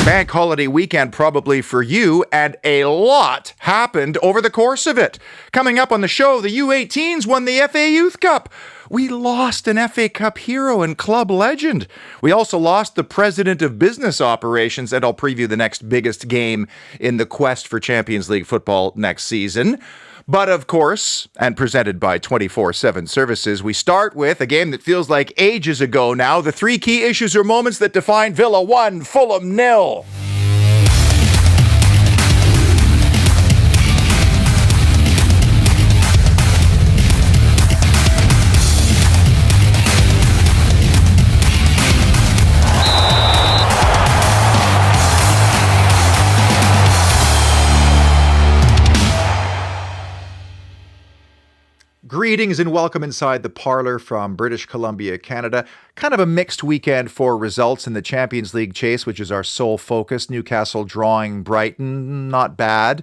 Bank holiday weekend probably for you, and a lot happened over the course of it. Coming up on the show, the U18s won the FA Youth Cup. We lost an FA Cup hero and club legend. We also lost the president of business operations, and I'll preview the next biggest game in the quest for Champions League football next season. But of course, and presented by 24/7 Services, we start with a game that feels like ages ago now. The three key issues or moments that define Villa 1, Fulham 0. Greetings and welcome inside the parlor from British Columbia, Canada. Kind of a mixed weekend for results in the Champions League chase, which is our sole focus. Newcastle drawing Brighton, not bad.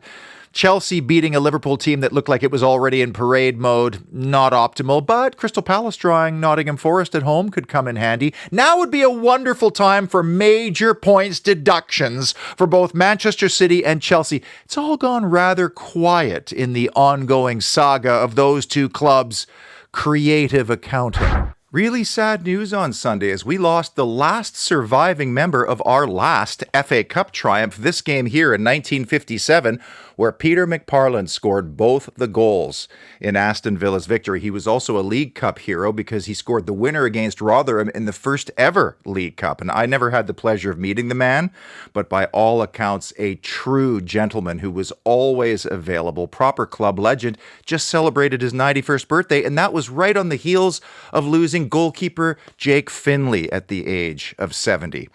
Chelsea beating a Liverpool team that looked like it was already in parade mode, not optimal, but Crystal Palace drawing Nottingham Forest at home could come in handy. Now would be a wonderful time for major points deductions for both Manchester City and Chelsea. It's all gone rather quiet in the ongoing saga of those two clubs' creative accounting. Really sad news on Sunday as we lost the last surviving member of our last FA Cup triumph, this game here in 1957, where Peter McParland scored both the goals in Aston Villa's victory. He was also a League Cup hero because he scored the winner against Rotherham in the first ever League Cup. And I never had the pleasure of meeting the man, but by all accounts, a true gentleman who was always available. Proper club legend, just celebrated his 91st birthday, and that was right on the heels of losing goalkeeper Jake Finley at the age of 70.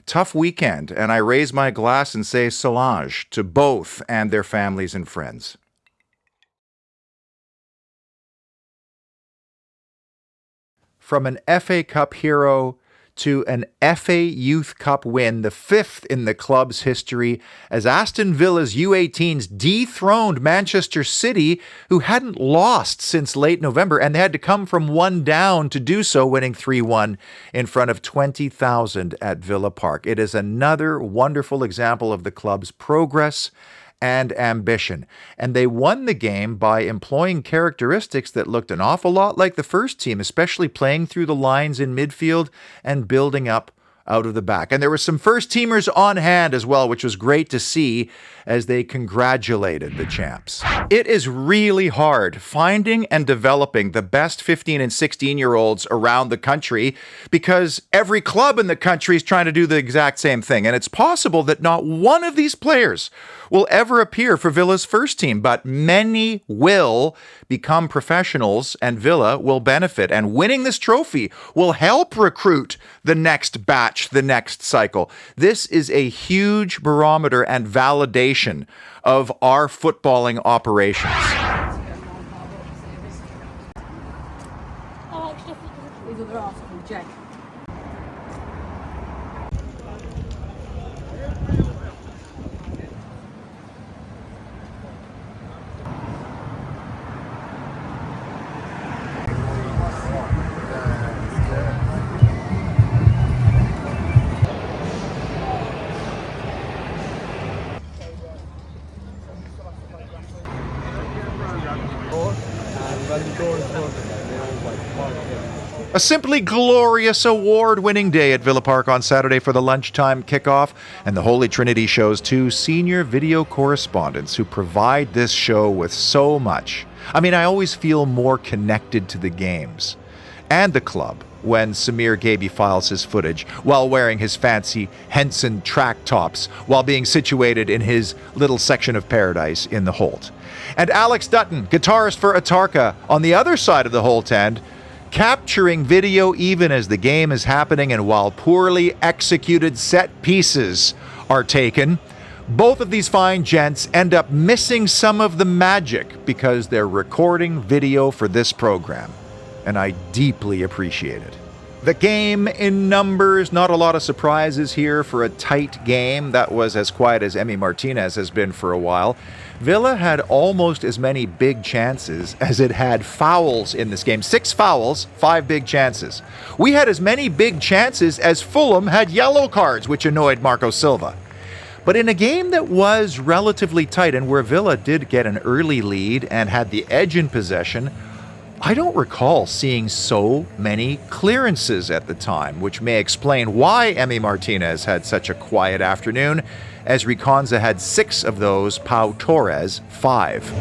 Tough weekend, and I raise my glass and say Solange to both and their families and friends. From an FA Cup hero to an FA Youth Cup win, the fifth in the club's history, as Aston Villa's U18s dethroned Manchester City, who hadn't lost since late November, and they had to come from one down to do so, winning 3-1 in front of 20,000 at Villa Park. It is another wonderful example of the club's progress and ambition. And they won the game by employing characteristics that looked an awful lot like the first team, especially playing through the lines in midfield and building up out of the back. And there were some first-teamers on hand as well, which was great to see as they congratulated the champs. It is really hard finding and developing the best 15 and 16-year-olds around the country because every club in the country is trying to do the exact same thing. And it's possible that not one of these players will ever appear for Villa's first team, but many will become professionals and Villa will benefit. And winning this trophy will help recruit the next batch, the next cycle. This is a huge barometer and validation of our footballing operations. A simply glorious award-winning day at Villa Park on Saturday for the lunchtime kickoff, and the Holy Trinity shows two senior video correspondents who provide this show with so much. I mean, I always feel more connected to the games and the club when Samir Gaby files his footage while wearing his fancy Henson track tops while being situated in his little section of paradise in the Holt. And Alex Dutton, guitarist for Atarka, on the other side of the Holt end, capturing video even as the game is happening and while poorly executed set pieces are taken. Both of these fine gents end up missing some of the magic because they're recording video for this program, and I deeply appreciate it. The game in numbers, not a lot of surprises here for a tight game that was as quiet as Emi Martinez has been for a while. Villa had almost as many big chances as it had fouls in this game. 6 fouls, 5 big chances. We had as many big chances as Fulham had yellow cards, which annoyed Marco Silva. But in a game that was relatively tight and where Villa did get an early lead and had the edge in possession, I don't recall seeing so many clearances at the time, which may explain why Emi Martinez had such a quiet afternoon, as Riconza had 6 of those, Pau Torres 5.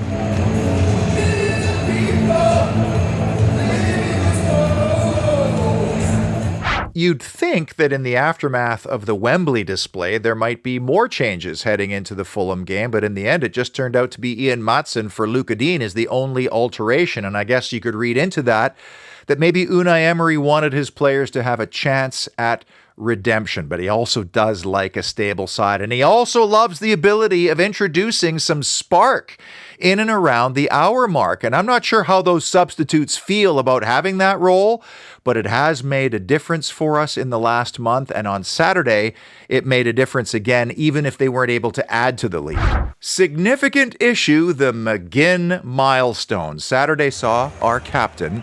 You'd think that in the aftermath of the Wembley display, there might be more changes heading into the Fulham game, but in the end, it just turned out to be Ian Maatsen for Luca Dean as the only alteration, and I guess you could read into that maybe Unai Emery wanted his players to have a chance at redemption, but he also does like a stable side, and he also loves the ability of introducing some spark in and around the hour mark. And I'm not sure how those substitutes feel about having that role, but it has made a difference for us in the last month, and on Saturday, it made a difference again, even if they weren't able to add to the lead. Significant issue, the McGinn milestone. Saturday saw our captain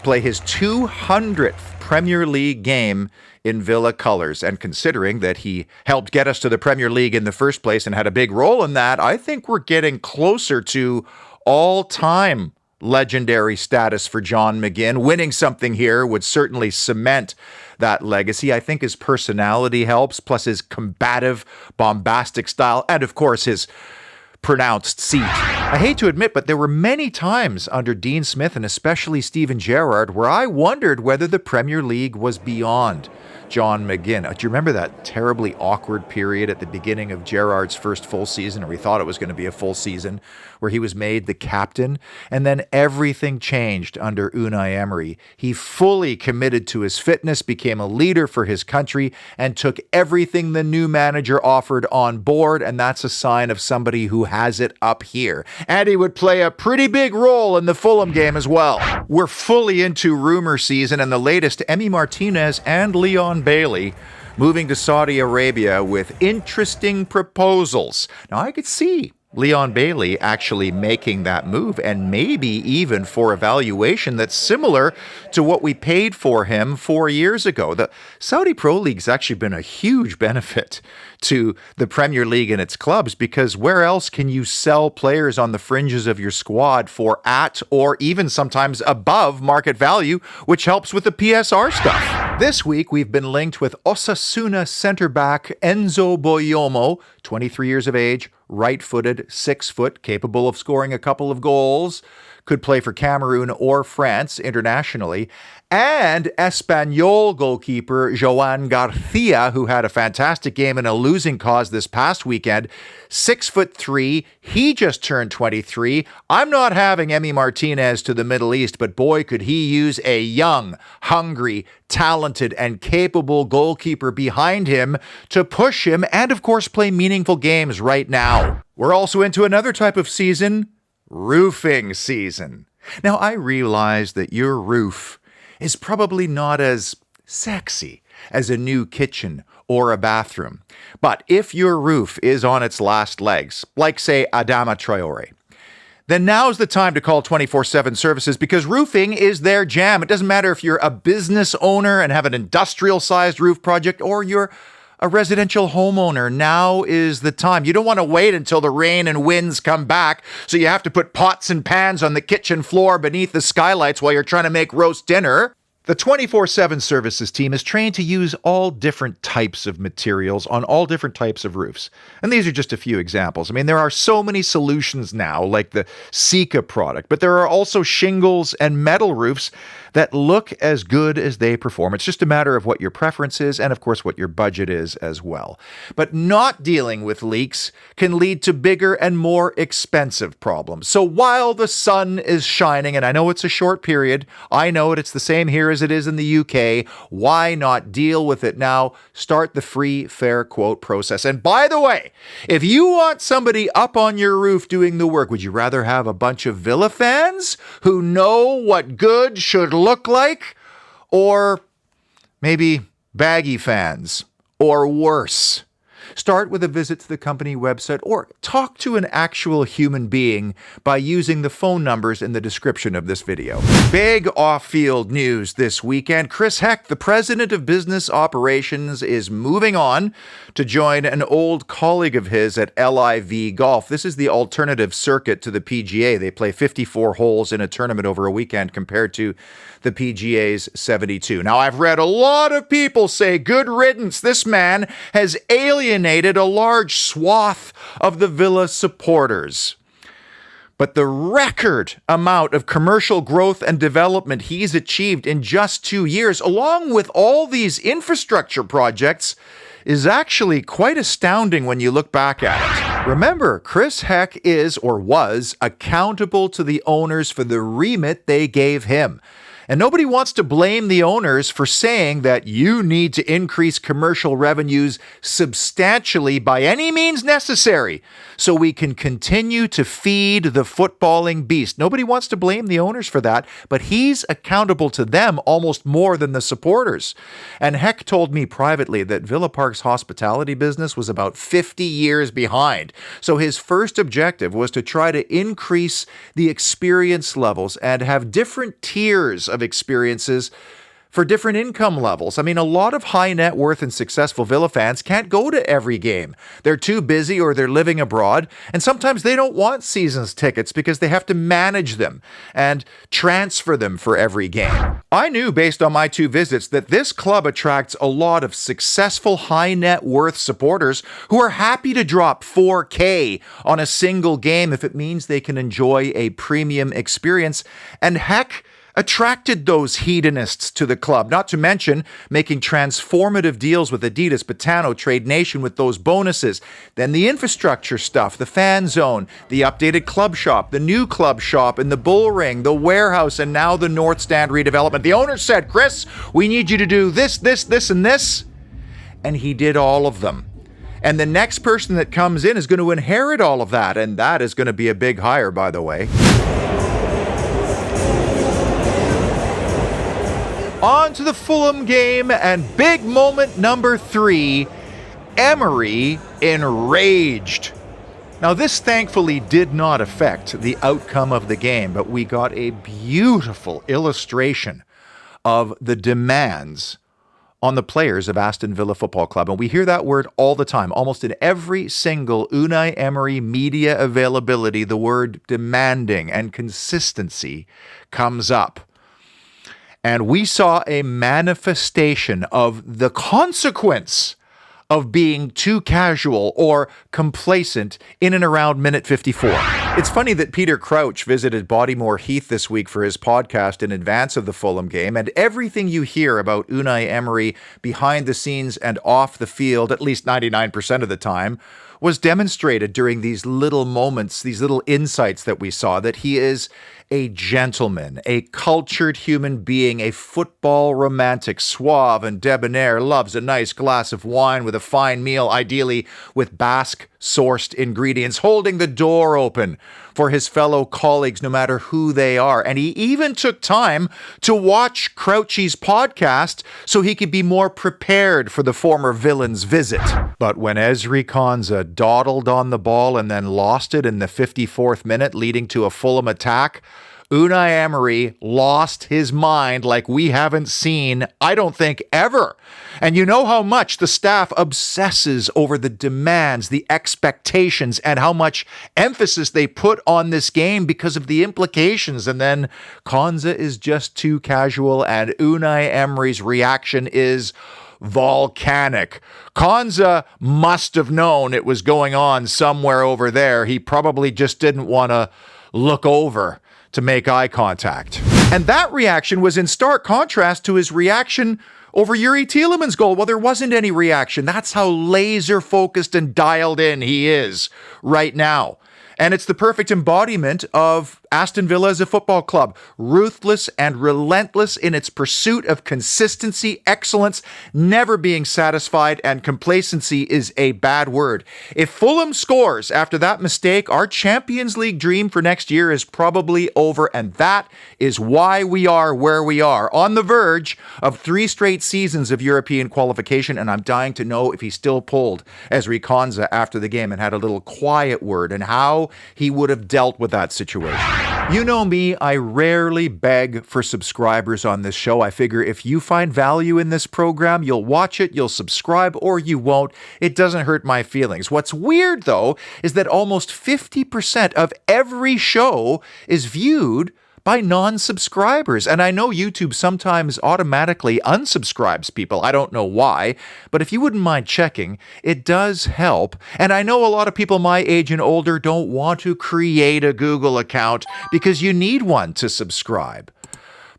play his 200th Premier League game in Villa colours, and considering that he helped get us to the Premier League in the first place and had a big role in that, I think we're getting closer to all-time legendary status for John McGinn. Winning something here would certainly cement that legacy. I think his personality helps, plus his combative, bombastic style, and of course his pronounced seat. I hate to admit, but there were many times under Dean Smith and especially Steven Gerrard where I wondered whether the Premier League was beyond John McGinn. Do you remember that terribly awkward period at the beginning of Gerrard's first full season, or we thought it was going to be a full season, where he was made the captain? And then everything changed under Unai Emery. He fully committed to his fitness, became a leader for his country, and took everything the new manager offered on board, and that's a sign of somebody who has it up here. And he would play a pretty big role in the Fulham game as well. We're fully into rumor season, and the latest, Emi Martinez and Leon Bailey moving to Saudi Arabia with interesting proposals. Now, I could see Leon Bailey actually making that move, and maybe even for a valuation that's similar to what we paid for him 4 years ago. The Saudi Pro League's actually been a huge benefit to the Premier League and its clubs, because where else can you sell players on the fringes of your squad for at or even sometimes above market value, which helps with the PSR stuff. This week, we've been linked with Osasuna centre-back Enzo Boyomo, 23 years of age, right-footed, 6 foot, capable of scoring a couple of goals, could play for Cameroon or France internationally, and Espanyol goalkeeper Joan Garcia, who had a fantastic game in a losing cause this past weekend, 6'3". He just turned 23. I'm not having Emi Martinez to the Middle East, but boy, could he use a young, hungry, talented, and capable goalkeeper behind him to push him and, of course, play meaningful games right now. We're also into another type of season, roofing season. Now, I realize that your roof is probably not as sexy as a new kitchen or a bathroom. But if your roof is on its last legs, like, say, Adama Traore, then now's the time to call 24/7 Services, because roofing is their jam. It doesn't matter if you're a business owner and have an industrial-sized roof project, or you're a residential homeowner. Now is the time. You don't want to wait until the rain and winds come back, so you have to put pots and pans on the kitchen floor beneath the skylights while you're trying to make roast dinner. The 24/7 Services team is trained to use all different types of materials on all different types of roofs. And these are just a few examples. I mean, there are so many solutions now, like the Sika product, but there are also shingles and metal roofs that look as good as they perform. It's just a matter of what your preference is and, of course, what your budget is as well. But not dealing with leaks can lead to bigger and more expensive problems. So while the sun is shining, and I know it's a short period, I know it's the same here as it is in the UK, why not deal with it now? Start the free fair quote process. And by the way, if you want somebody up on your roof doing the work, would you rather have a bunch of Villa fans who know what good should look like, or maybe baggy fans, or worse? Start with a visit to the company website or talk to an actual human being by using the phone numbers in the description of this video. Big off-field news this weekend. Chris Heck, the president of business operations, is moving on to join an old colleague of his at LIV Golf. This is the alternative circuit to the PGA. They play 54 holes in a tournament over a weekend compared to the PGA's 72. Now, I've read a lot of people say, good riddance, this man has alienated a large swath of the Villa supporters. But the record amount of commercial growth and development he's achieved in just 2 years, along with all these infrastructure projects, is actually quite astounding when you look back at it. Remember, Chris Heck is, or was, accountable to the owners for the remit they gave him. And nobody wants to blame the owners for saying that you need to increase commercial revenues substantially by any means necessary so we can continue to feed the footballing beast. Nobody wants to blame the owners for that, but he's accountable to them almost more than the supporters. And Heck told me privately that Villa Park's hospitality business was about 50 years behind. So his first objective was to try to increase the experience levels and have different tiers of experiences for different income levels. I mean, a lot of high net worth and successful Villa fans can't go to every game. They're too busy or they're living abroad, and sometimes they don't want seasons tickets because they have to manage them and transfer them for every game. I knew based on my 2 visits that this club attracts a lot of successful high net worth supporters who are happy to drop $4,000 on a single game if it means they can enjoy a premium experience. And Heck attracted those hedonists to the club, not to mention making transformative deals with Adidas, Botano, Trade Nation with those bonuses. Then the infrastructure stuff, the fan zone, the updated club shop, the new club shop in the Bull Ring, the warehouse, and now the North Stand redevelopment. The owner said, Chris, we need you to do this, and this. And he did all of them. And the next person that comes in is going to inherit all of that. And that is going to be a big hire, by the way. On to the Fulham game, and big moment number 3, Emery enraged. Now, this thankfully did not affect the outcome of the game, but we got a beautiful illustration of the demands on the players of Aston Villa Football Club. And we hear that word all the time. Almost in every single Unai Emery media availability, the word demanding and consistency comes up. And we saw a manifestation of the consequence of being too casual or complacent in and around minute 54. It's funny that Peter Crouch visited Bodymore Heath this week for his podcast in advance of the Fulham game, and everything you hear about Unai Emery behind the scenes and off the field, at least 99% of the time, was demonstrated during these little moments, these little insights that we saw, that he is a gentleman, a cultured human being, a football romantic, suave and debonair, loves a nice glass of wine with a fine meal, ideally with Basque-sourced ingredients, holding the door open for his fellow colleagues, no matter who they are. And he even took time to watch Crouchy's podcast so he could be more prepared for the former villain's visit. But when Ezri Konsa dawdled on the ball and then lost it in the 54th minute, leading to a Fulham attack, Unai Emery lost his mind like we haven't seen, I don't think, ever. And you know how much the staff obsesses over the demands, the expectations, and how much emphasis they put on this game because of the implications. And then Konsa is just too casual, and Unai Emery's reaction is volcanic. Konsa must have known it was going on somewhere over there. He probably just didn't want to look over to make eye contact. And that reaction was in stark contrast to his reaction over Yuri Tielemans' goal. Well, there wasn't any reaction. That's how laser focused and dialed in he is right now. And it's the perfect embodiment of Aston Villa is a football club, ruthless and relentless in its pursuit of consistency, excellence, never being satisfied, and complacency is a bad word. If Fulham scores after that mistake, our Champions League dream for next year is probably over, and that is why we are where we are, on the verge of 3 straight seasons of European qualification, and I'm dying to know if he still pulled Emery after the game and had a little quiet word and how he would have dealt with that situation. You know me, I rarely beg for subscribers on this show. I figure if you find value in this program, you'll watch it, you'll subscribe, or you won't. It doesn't hurt my feelings. What's weird, though, is that almost 50% of every show is viewed by non-subscribers. And I know YouTube sometimes automatically unsubscribes people. I don't know why, but if you wouldn't mind checking, it does help. And I know a lot of people my age and older don't want to create a Google account because you need one to subscribe.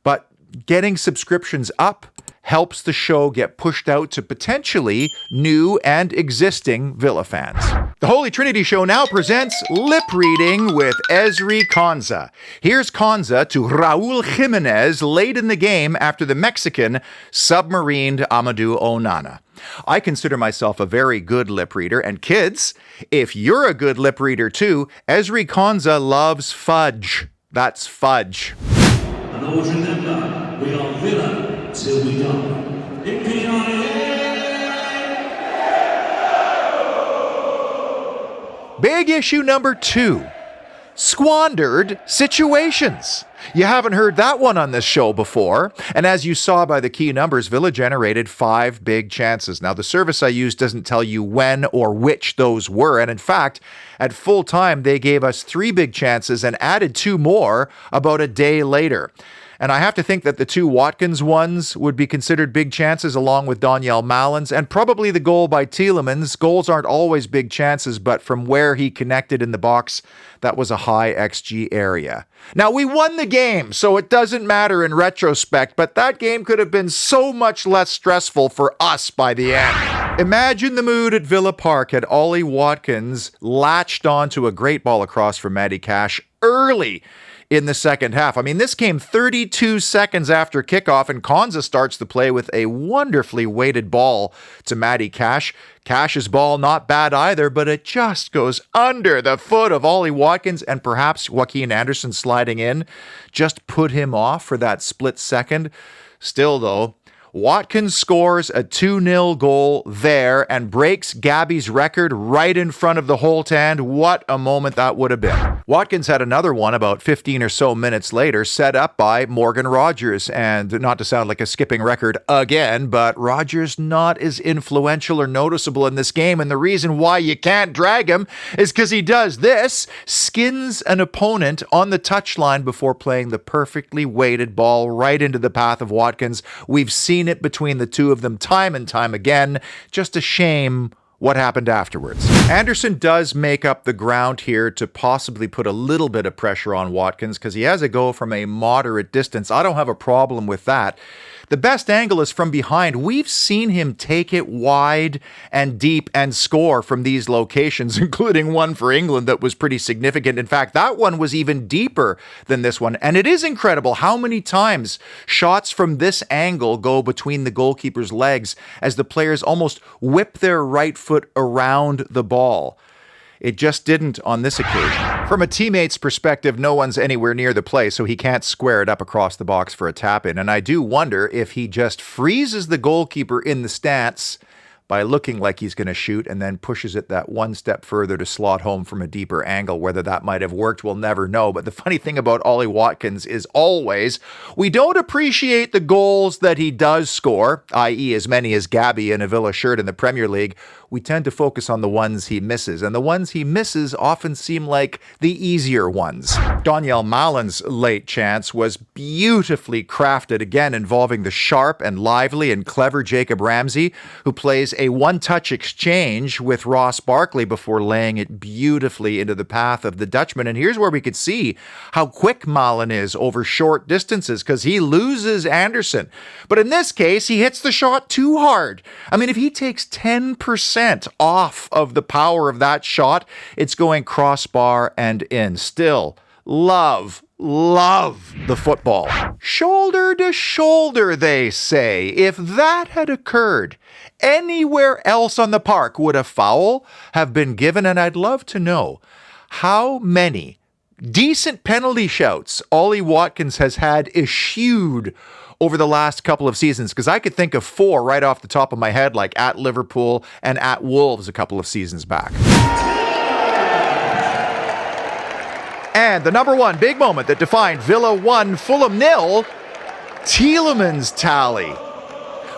But getting subscriptions up helps the show get pushed out to potentially new and existing Villa fans. The Holy Trinity Show now presents Lip Reading with Ezri Konza. Here's Konza to Raul Jimenez late in the game after the Mexican submarined Amadou Onana. I consider myself a very good lip reader, and kids, if you're a good lip reader too, Ezri Konza loves fudge. That's fudge. And always remember, we are Villa till we die. Big issue number 2. Squandered situations. You haven't heard that one on this show before. And as you saw by the key numbers, Villa generated 5 big chances. Now, the service I use doesn't tell you when or which those were. And in fact, at full time, they gave us 3 big chances and added 2 more about a day later. And I have to think that the 2 Watkins ones would be considered big chances along with Daniel Malin's, and probably the goal by Tielemans. Goals aren't always big chances, but from where he connected in the box, that was a high XG area. Now, we won the game, so it doesn't matter in retrospect, but that game could have been so much less stressful for us by the end. Imagine the mood at Villa Park had Ollie Watkins latched onto a great ball across from Matty Cash early in the second half. I mean, this came 32 seconds after kickoff, and Konza starts the play with a wonderfully weighted ball to Matty Cash. Cash's ball not bad either, but it just goes under the foot of Ollie Watkins, and perhaps Joaquin Anderson sliding in just put him off for that split second. Still, though, Watkins scores a 2-0 goal there and breaks Gabby's record right in front of the Holt end. What a moment that would have been. Watkins had another one about 15 or so minutes later, set up by Morgan Rogers. And not to sound like a skipping record again, but Rogers not as influential or noticeable in this game. And the reason why you can't drag him is because he does this, skins an opponent on the touchline before playing the perfectly weighted ball right into the path of Watkins. We've seen it between the two of them time and time again. Just a shame what happened afterwards. Anderson does make up the ground here to possibly put a little bit of pressure on Watkins because he has a go from a moderate distance. I don't have a problem with that. The best angle is from behind. We've seen him take it wide and deep and score from these locations, including one for England that was pretty significant. In fact, that one was even deeper than this one. And it is incredible how many times shots from this angle go between the goalkeeper's legs as the players almost whip their right foot around the ball. It just didn't on this occasion. From a teammate's perspective, no one's anywhere near the play, so he can't square it up across the box for a tap-in. And I do wonder if he just freezes the goalkeeper in the stance by looking like he's going to shoot and then pushes it that one step further to slot home from a deeper angle. Whether that might have worked, we'll never know. But the funny thing about Ollie Watkins is always we don't appreciate the goals that he does score, i.e. as many as Gabby in a Villa shirt in the Premier League. We tend to focus on the ones he misses, and the ones he misses often seem like the easier ones. Daniel Malin's late chance was beautifully crafted, again involving the sharp and lively and clever Jacob Ramsey, who plays a one-touch exchange with Ross Barkley before laying it beautifully into the path of the Dutchman. And here's where we could see how quick Malin is over short distances, because he loses Anderson. But in this case, he hits the shot too hard. I mean, if he takes 10% off of the power of that shot, it's going crossbar and in. Still, love the football. Shoulder to shoulder, they say. If that had occurred anywhere else on the park, would a foul have been given? And I'd love to know how many decent penalty shouts Ollie Watkins has had eschewed over the last couple of seasons, because I could think of 4 right off the top of my head, like at Liverpool and at Wolves a couple of seasons back. And the number one big moment that defined Villa 1, Fulham 0, Tielemans tally.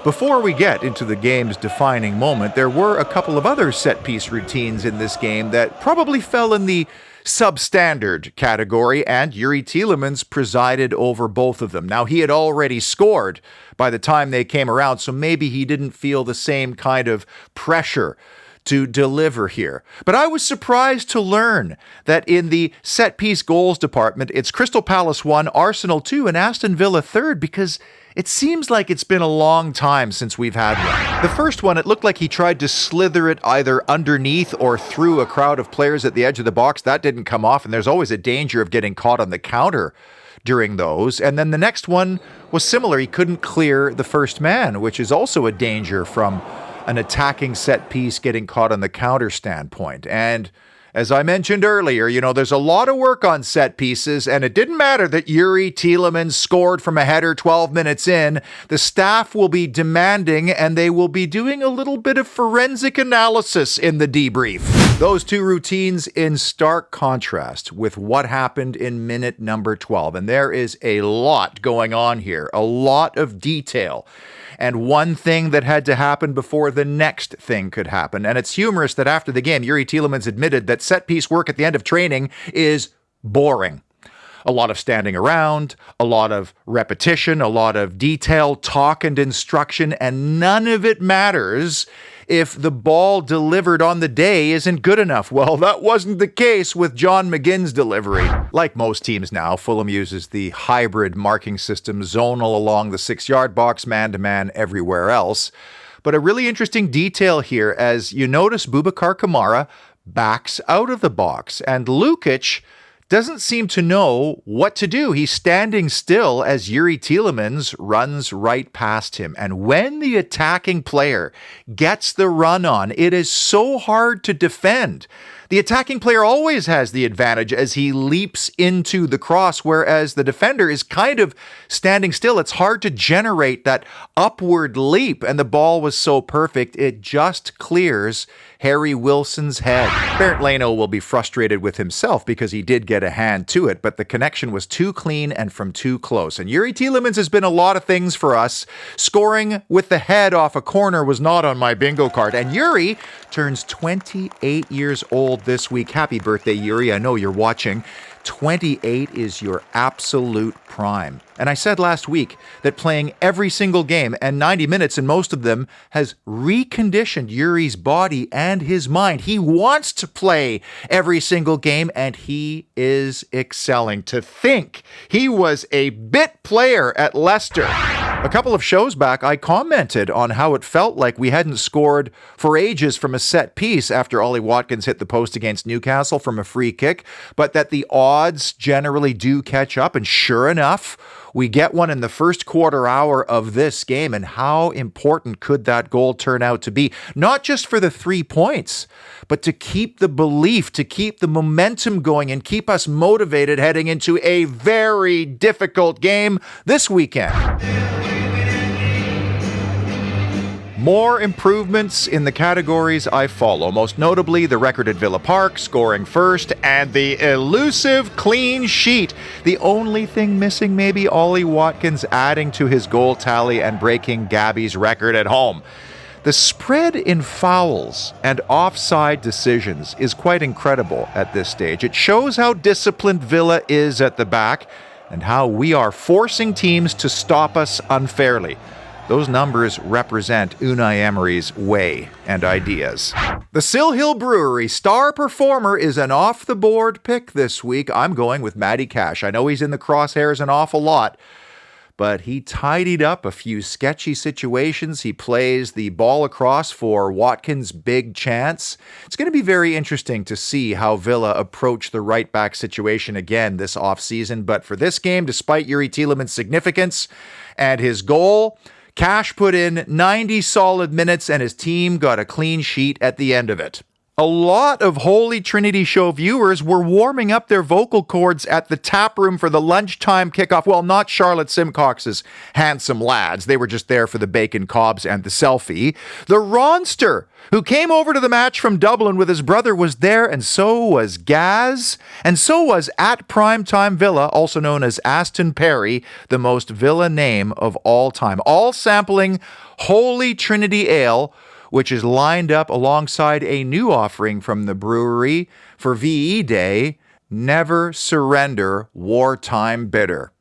Before we get into the game's defining moment, there were a couple of other set-piece routines in this game that probably fell in the substandard category, and Youri Tielemans presided over both of them. Now, he had already scored by the time they came around, so maybe he didn't feel the same kind of pressure to deliver here. But I was surprised to learn that in the set-piece goals department, it's Crystal Palace 1, Arsenal 2, and Aston Villa 3rd, because it seems like it's been a long time since we've had one. The first one, it looked like he tried to slither it either underneath or through a crowd of players at the edge of the box. That didn't come off, and there's always a danger of getting caught on the counter during those. And then the next one was similar. He couldn't clear the first man, which is also a danger from an attacking set piece getting caught on the counter standpoint. And as I mentioned earlier, there's a lot of work on set pieces, and it didn't matter that Youri Tielemans scored from a header 12 minutes in. The staff will be demanding, and they will be doing a little bit of forensic analysis in the debrief. Those two routines in stark contrast with what happened in minute number 12. And there is a lot going on here, a lot of detail. And one thing that had to happen before the next thing could happen. And it's humorous that after the game, Youri Tielemans admitted that set-piece work at the end of training is boring. A lot of standing around, a lot of repetition, a lot of detailed talk and instruction, and none of it matters if the ball delivered on the day isn't good enough. Well, that wasn't the case with John McGinn's delivery. Like most teams now, Fulham uses the hybrid marking system, zonal along the 6-yard box, man-to-man everywhere else. But a really interesting detail here, as you notice Boubacar Kamara backs out of the box, and Lukic doesn't seem to know what to do. He's standing still as Youri Tielemans runs right past him. And when the attacking player gets the run on, it is so hard to defend. The attacking player always has the advantage as he leaps into the cross, whereas the defender is kind of standing still. It's hard to generate that upward leap, and the ball was so perfect, it just clears Harry Wilson's head. Bernd Leno will be frustrated with himself because he did get a hand to it, but the connection was too clean and from too close. And Youri Tielemans has been a lot of things for us. Scoring with the head off a corner was not on my bingo card. And Youri turns 28 years old this week. Happy birthday, Youri. I know you're watching. 28 is your absolute prime. And I said last week that playing every single game, and 90 minutes in most of them, has reconditioned Youri's body and his mind. He wants to play every single game, and he is excelling. To think he was a bit player at Leicester. A couple of shows back, I commented on how it felt like we hadn't scored for ages from a set piece after Ollie Watkins hit the post against Newcastle from a free kick, but that the odds generally do catch up. And sure enough, we get one in the first quarter hour of this game. And how important could that goal turn out to be? Not just for the 3 points, but to keep the belief, to keep the momentum going and keep us motivated heading into a very difficult game this weekend. More improvements in the categories I follow, most notably the record at Villa Park, scoring first, and the elusive clean sheet. The only thing missing, maybe Ollie Watkins adding to his goal tally and breaking Gabby's record at home. The spread in fouls and offside decisions is quite incredible at this stage. It shows how disciplined Villa is at the back and how we are forcing teams to stop us unfairly. Those numbers represent Unai Emery's way and ideas. The Sill Hill Brewery star performer is an off-the-board pick this week. I'm going with Matty Cash. I know he's in the crosshairs an awful lot, but he tidied up a few sketchy situations. He plays the ball across for Watkins' big chance. It's going to be very interesting to see how Villa approach the right back situation again this offseason. But for this game, despite Yuri Tielemans' significance and his goal, Cash put in 90 solid minutes and his team got a clean sheet at the end of it. A lot of Holy Trinity show viewers were warming up their vocal cords at the tap room for the lunchtime kickoff. Well, not Charlotte Simcox's handsome lads. They were just there for the bacon cobs and the selfie. The Ronster, who came over to the match from Dublin with his brother, was there, and so was Gaz, and so was at Primetime Villa, also known as Aston Perry, the most Villa name of all time. All sampling Holy Trinity Ale, which is lined up alongside a new offering from the brewery for VE Day, Never Surrender Wartime Bitter.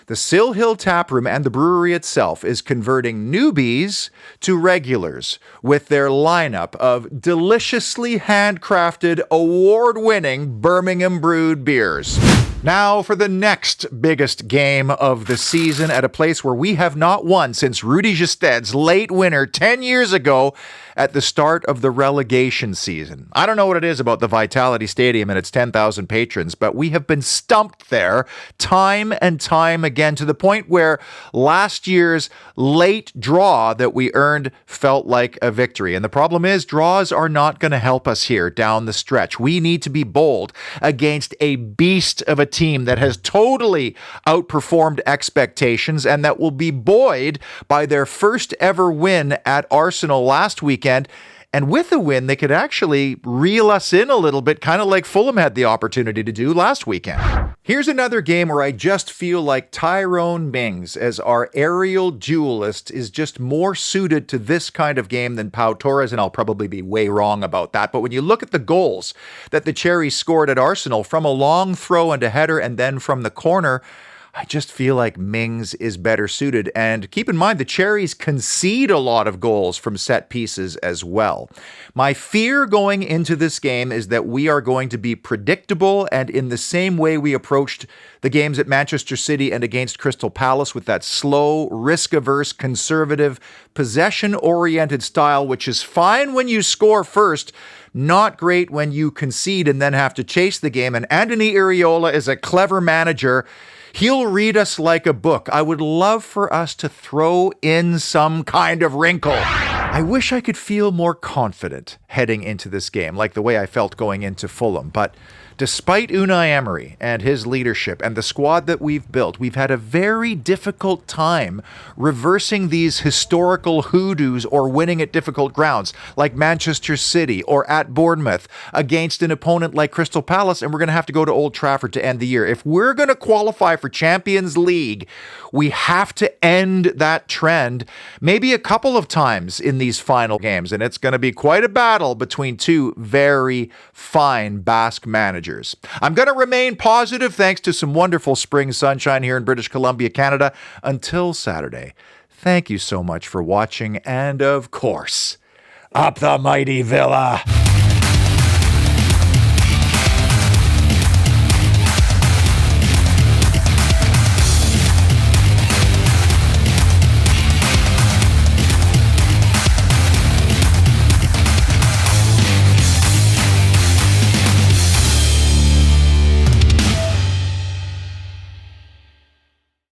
The Sill Hill Taproom and the brewery itself is converting newbies to regulars with their lineup of deliciously handcrafted, award-winning Birmingham brewed beers. Now for the next biggest game of the season at a place where we have not won since Rudy Gested's late winner 10 years ago at the start of the relegation season. I don't know what it is about the Vitality Stadium and its 10,000 patrons, but we have been stumped there time and time again to the point where last year's late draw that we earned felt like a victory. And the problem is draws are not going to help us here down the stretch. We need to be bold against a beast of a team that has totally outperformed expectations and that will be buoyed by their first ever win at Arsenal last weekend. And with a win, they could actually reel us in a little bit, kind of like Fulham had the opportunity to do last weekend. Here's another game where I just feel like Tyrone Mings, as our aerial duelist, is just more suited to this kind of game than Pau Torres, and I'll probably be way wrong about that. But when you look at the goals that the Cherries scored at Arsenal from a long throw and a header and then from the corner, I just feel like Mings is better suited. And keep in mind, the Cherries concede a lot of goals from set pieces as well. My fear going into this game is that we are going to be predictable, and in the same way we approached the games at Manchester City and against Crystal Palace, with that slow, risk-averse, conservative, possession-oriented style, which is fine when you score first, not great when you concede and then have to chase the game. And Anthony Iraola is a clever manager. He'll read us like a book. I would love for us to throw in some kind of wrinkle. I wish I could feel more confident heading into this game, like the way I felt going into Fulham. But despite Unai Emery and his leadership and the squad that we've built, we've had a very difficult time reversing these historical hoodoos or winning at difficult grounds like Manchester City or at Bournemouth against an opponent like Crystal Palace, and we're going to have to go to Old Trafford to end the year. If we're going to qualify for Champions League, we have to end that trend maybe a couple of times in these final games, and it's going to be quite a battle between two very fine Basque managers. I'm going to remain positive thanks to some wonderful spring sunshine here in British Columbia, Canada, until Saturday. Thank you so much for watching, and of course, up the mighty Villa!